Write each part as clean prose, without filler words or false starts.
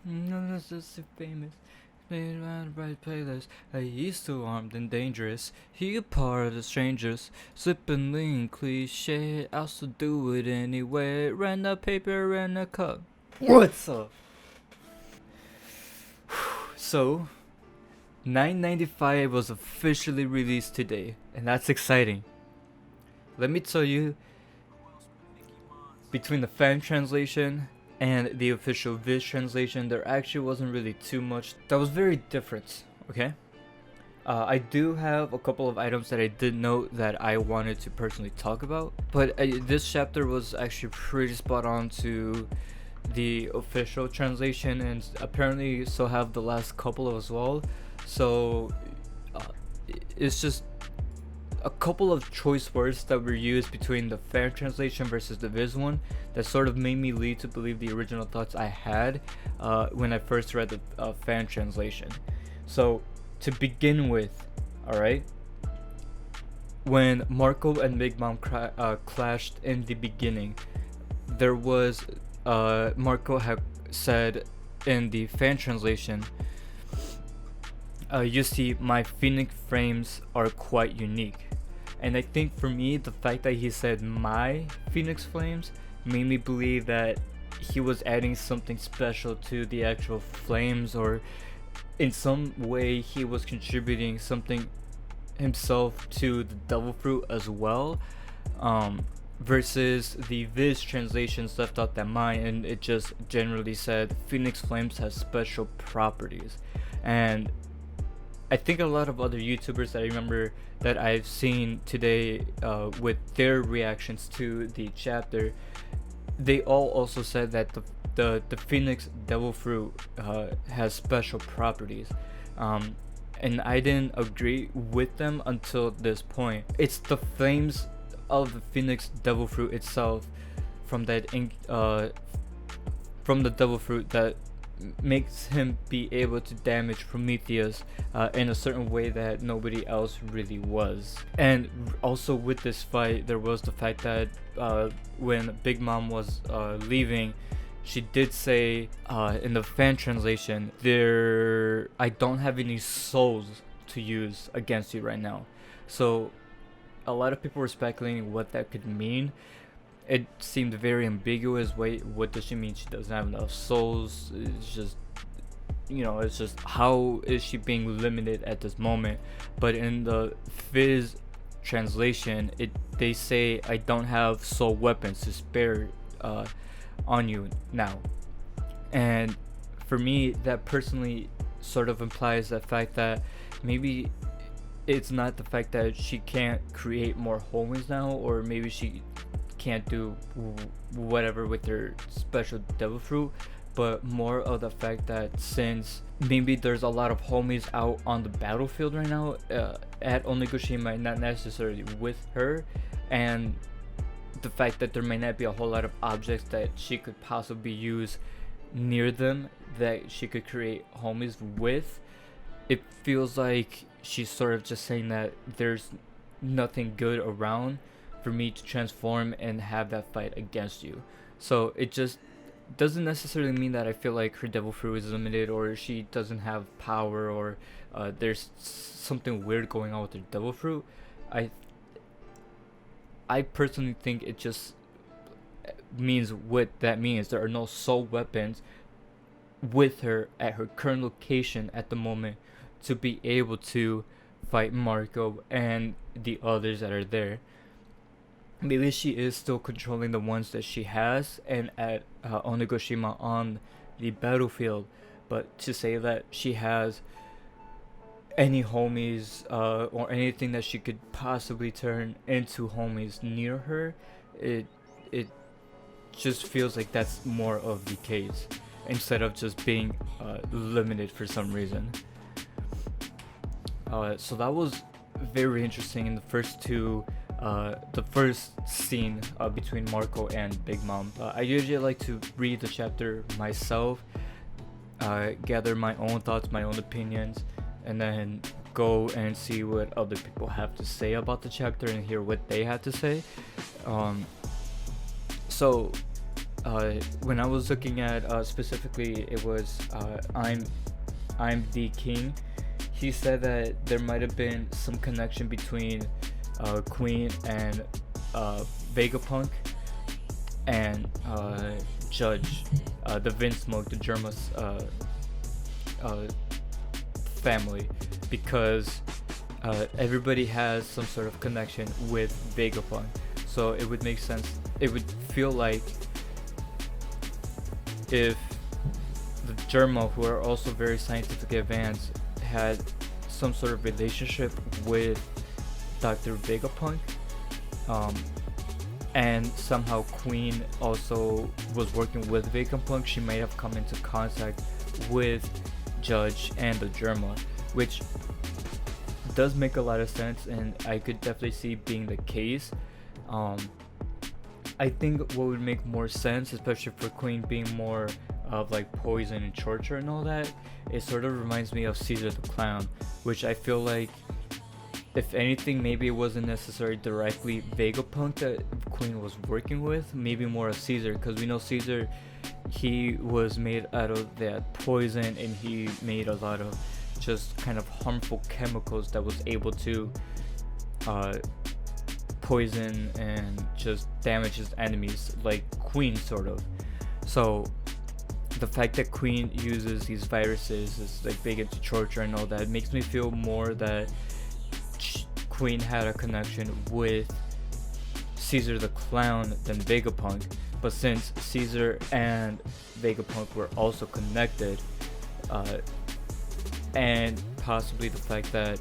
No, that's just so famous. Played around the right playlist. He's too armed and dangerous. He a part of the strangers. Sipping lean cliche. I also do it anyway. Ran a paper and a cup. What's up? So, 995 was officially released today, and that's exciting. Let me tell you, between the fan translation and the official Viz translation, there actually wasn't really too much that was very different, okay? I do have a couple of items that I did note that I wanted to personally talk about, but this chapter was actually pretty spot on to the official translation, and apparently so have the last couple as well. So uh, it's just a couple of choice words that were used between the fan translation versus the Viz one that sort of made me lead to believe the original thoughts I had when I first read the fan translation. So, to begin with, alright, when Marco and Big Mom clashed in the beginning, there was Marco had said in the fan translation, you see, my Phoenix frames are quite unique. And I think for me, the fact that he said my Phoenix Flames made me believe that he was adding something special to the actual flames, or in some way he was contributing something himself to the devil fruit as well. Versus the Viz translations left out that mine, and it just generally said Phoenix Flames has special properties. And I think a lot of other YouTubers that I remember that I've seen today with their reactions to the chapter, they all also said that the Phoenix Devil Fruit has special properties. And I didn't agree with them until this point. It's the flames of the Phoenix Devil Fruit itself from that from the Devil Fruit that makes him be able to damage Prometheus in a certain way that nobody else really was. And also with this fight, there was the fact that when Big Mom was leaving, she did say in the fan translation, I don't have any souls to use against you right now. So a lot of people were speculating what that could mean. It seemed very ambiguous. Wait, what does she mean? She doesn't have enough souls? It's just, it's just how is she being limited at this moment? But in the Fizz translation, they say I don't have soul weapons to spare on you now, and for me that personally sort of implies the fact that maybe it's not the fact that she can't create more homies now, or maybe she can't do whatever with her special devil fruit, but more of the fact that since maybe there's a lot of homies out on the battlefield right now at Onigashima, not necessarily with her, and the fact that there may not be a whole lot of objects that she could possibly use near them that she could create homies with, it feels like she's sort of just saying that there's nothing good around for me to transform and have that fight against you. So it just doesn't necessarily mean that I feel like her devil fruit is limited, or she doesn't have power, or there's something weird going on with her devil fruit. I personally think it just means what that means. There are no soul weapons with her at her current location at the moment to be able to fight Marco and the others that are there. Maybe she is still controlling the ones that she has and at Onigashima on the battlefield, but to say that she has any homies or anything that she could possibly turn into homies near her, it just feels like that's more of the case instead of just being limited for some reason. So that was very interesting in the first scene between Marco and Big Mom. I usually like to read the chapter myself, gather my own thoughts, my own opinions, and then go and see what other people have to say about the chapter and hear what they had to say. So when I was looking at specifically, it was I'm the King. He said that there might have been some connection between Queen and Vegapunk and Judge, the Vince Smoke, the Germa's family, because everybody has some sort of connection with Vegapunk. So it would make sense. It would feel like if the Germa, who are also very scientifically advanced, had some sort of relationship with Dr. Vegapunk, and somehow Queen also was working with Vegapunk, she might have come into contact with Judge and the Germa, which does make a lot of sense, and I could definitely see being the case. I think what would make more sense, especially for Queen being more of like poison and torture and all that, it sort of reminds me of Caesar the Clown, which I feel like, if anything, maybe it wasn't necessarily directly Vegapunk that Queen was working with, maybe more of Caesar, because we know Caesar, he was made out of that poison, and he made a lot of just kind of harmful chemicals that was able to poison and just damage his enemies, like Queen sort of. So the fact that Queen uses these viruses, is like big into torture and all that, makes me feel more that Queen had a connection with Caesar the Clown than Vegapunk. But since Caesar and Vegapunk were also connected, and possibly the fact that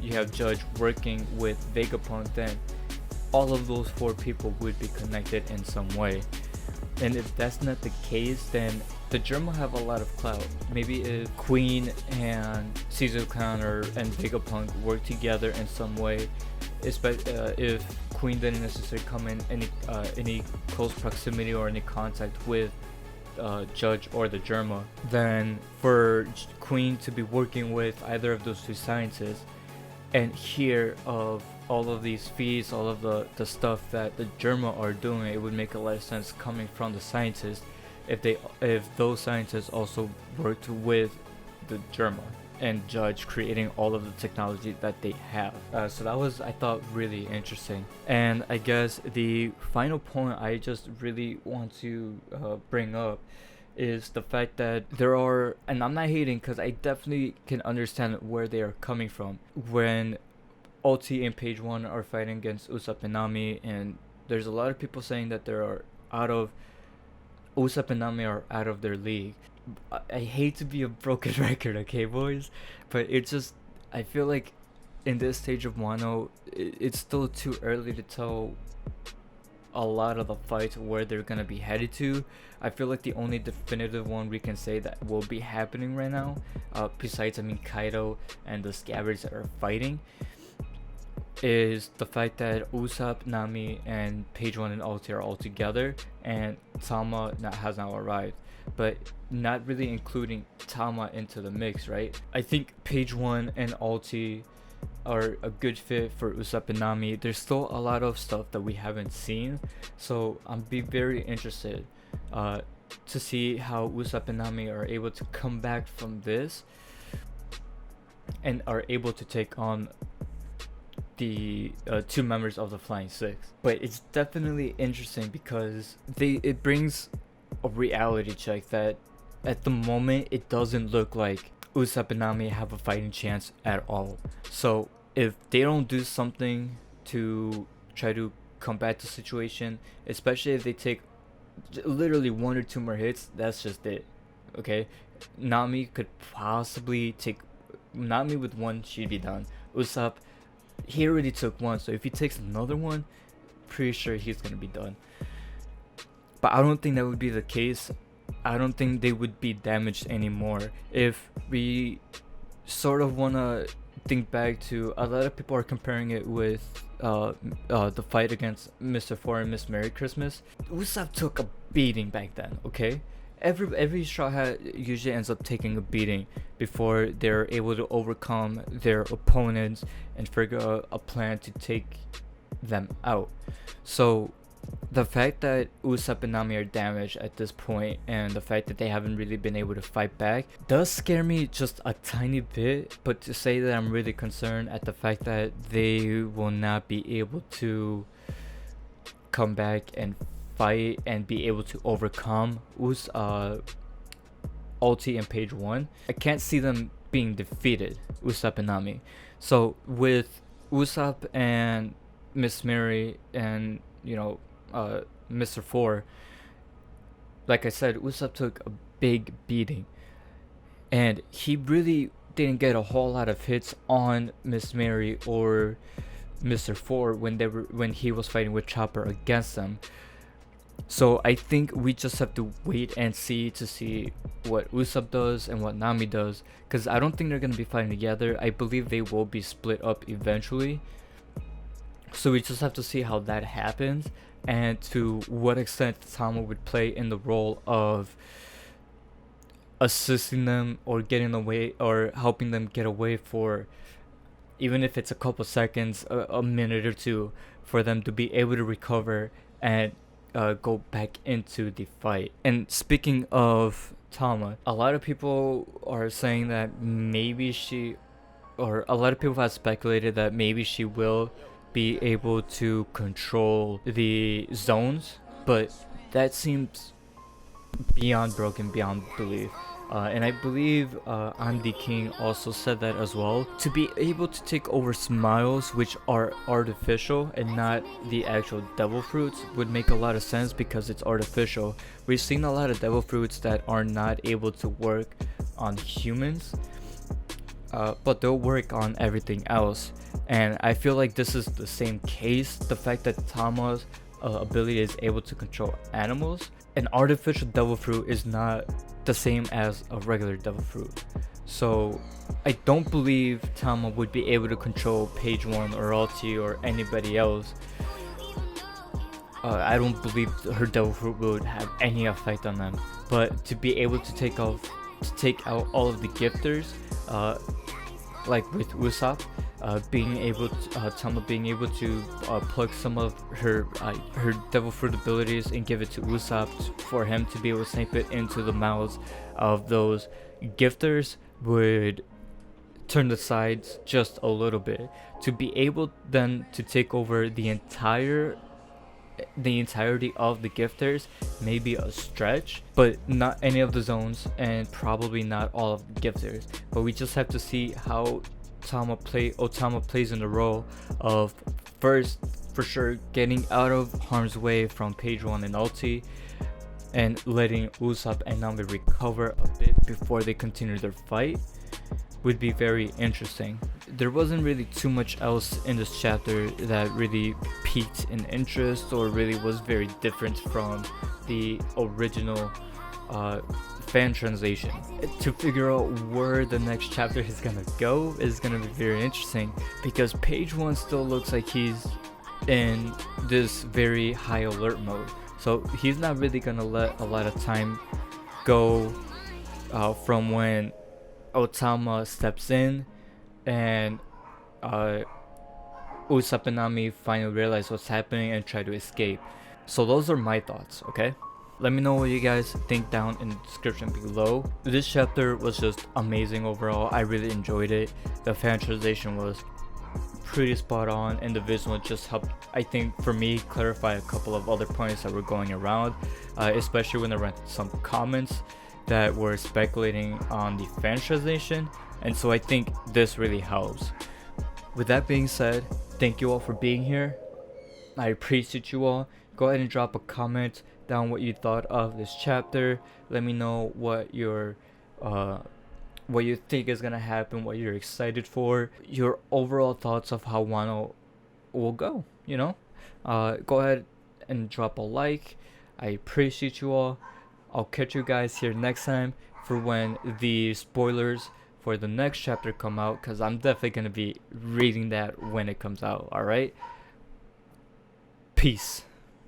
you have Judge working with Vegapunk, then all of those four people would be connected in some way. And if that's not the case, then the Germa have a lot of clout. Maybe if Queen and Caesar Clown and Vegapunk work together in some way, if Queen didn't necessarily come in any close proximity or any contact with Judge or the Germa, then for Queen to be working with either of those two scientists and hear of all of these feats, all of the stuff that the Germa are doing, it would make a lot of sense coming from the scientists if those scientists also worked with the Germa and Judge, creating all of the technology that they have. So that was, I thought, really interesting. And I guess the final point I just really want to bring up is the fact that there are, and I'm not hating because I definitely can understand where they are coming from, when Ulti and Page 1 are fighting against Usopp and Nami, and there's a lot of people saying that Usopp and Nami are out of their league. I hate to be a broken record, okay, boys, but it's just, I feel like in this stage of Wano, it's still too early to tell a lot of the fights where they're gonna be headed to. I feel like the only definitive one we can say that will be happening right now, besides Kaido and the scabbards that are fighting, is the fact that Usopp, Nami, and Page 1 and Ulti are all together, and Tama has now arrived, but not really including Tama into the mix, right? I think Page 1 and Ulti are a good fit for Usopp and Nami. There's still a lot of stuff that we haven't seen, so I'm be very interested to see how Usopp and Nami are able to come back from this and are able to take on the two members of the Flying Six. But it's definitely interesting because it brings a reality check that at the moment it doesn't look like Usopp and Nami have a fighting chance at all. So if they don't do something to try to combat the situation, especially if they take literally 1 or 2 more hits, that's just it. Okay, Nami could possibly take Nami with 1, she'd be done. Usopp, he already took 1, so if he takes another one, pretty sure he's gonna be done. But I don't think that would be the case. I don't think they would be damaged anymore. If we sort of wanna think back to, a lot of people are comparing it with the fight against Mr. Four and Miss Merry Christmas. Usopp took a beating back then, okay? Every Straw Hat usually ends up taking a beating before they're able to overcome their opponents and figure out a plan to take them out. So the fact that Usopp and Nami are damaged at this point, and the fact that they haven't really been able to fight back, does scare me just a tiny bit. But to say that I'm really concerned at the fact that they will not be able to come back and fight and be able to overcome Ulti and Page 1, I can't see them being defeated, Usopp and Nami. So with Usopp and Miss Mary and, Mr. 4, like I said, Usopp took a big beating, and he really didn't get a whole lot of hits on Miss Mary or Mr. 4 when he was fighting with Chopper against them. So I think we just have to wait and see what Usopp does and what Nami does, because I don't think they're going to be fighting together. I believe they will be split up eventually. So we just have to see how that happens, and to what extent Tama would play in the role of assisting them or getting away or helping them get away for, even if it's a couple seconds, a minute or two, for them to be able to recover and go back into the fight. And speaking of Tama, a lot of people are saying that a lot of people have speculated that maybe she will be able to control the zones, but that seems beyond broken, beyond belief. And I believe Andy King also said that as well. To be able to take over smiles, which are artificial and not the actual devil fruits, would make a lot of sense because it's artificial. We've seen a lot of devil fruits that are not able to work on humans, but they'll work on everything else. And I feel like this is the same case. The fact that Tama's ability is able to control animals. An artificial devil fruit is not the same as a regular devil fruit. So I don't believe Tama would be able to control Page 1 or Ulti or anybody else. I don't believe her devil fruit would have any effect on them. But to be able to take out all of the gifters, like with Usopp, Tama being able to plug some of her devil fruit abilities and give it to Usopp for him to be able to snipe it into the mouths of those gifters would turn the sides just a little bit. To be able then to take over the entirety of the gifters may be a stretch, but not any of the zones and probably not all of the gifters. But we just have to see how Tama plays in the role of, first, for sure, getting out of harm's way from Page 1 and Ulti, and letting Usopp and Nami recover a bit before they continue their fight would be very interesting. There wasn't really too much else in this chapter that really piqued an interest or really was very different from the original fan translation. To figure out where the next chapter is gonna go is gonna be very interesting, because Page 1 still looks like he's in this very high alert mode, so he's not really gonna let a lot of time go from when Otama steps in and Usopp and Nami finally realize what's happening and try to escape. So those are my thoughts, okay? Let me know what you guys think down in the description below. This chapter was just amazing overall. I really enjoyed it. The fan translation was pretty spot on, and the visual just helped, I think, for me, clarify a couple of other points that were going around, especially when I read some comments that were speculating on the fan translation, and so I think this really helps. With that being said, thank you all for being here. I appreciate you all. Go ahead and drop a comment down what you thought of this chapter. Let me know what you think is gonna happen, what you're excited for, your overall thoughts of how Wano will go. Go ahead and drop a like. I appreciate you all. I'll catch you guys here next time for when the spoilers for the next chapter come out, because I'm definitely gonna be reading that when it comes out. Alright, peace.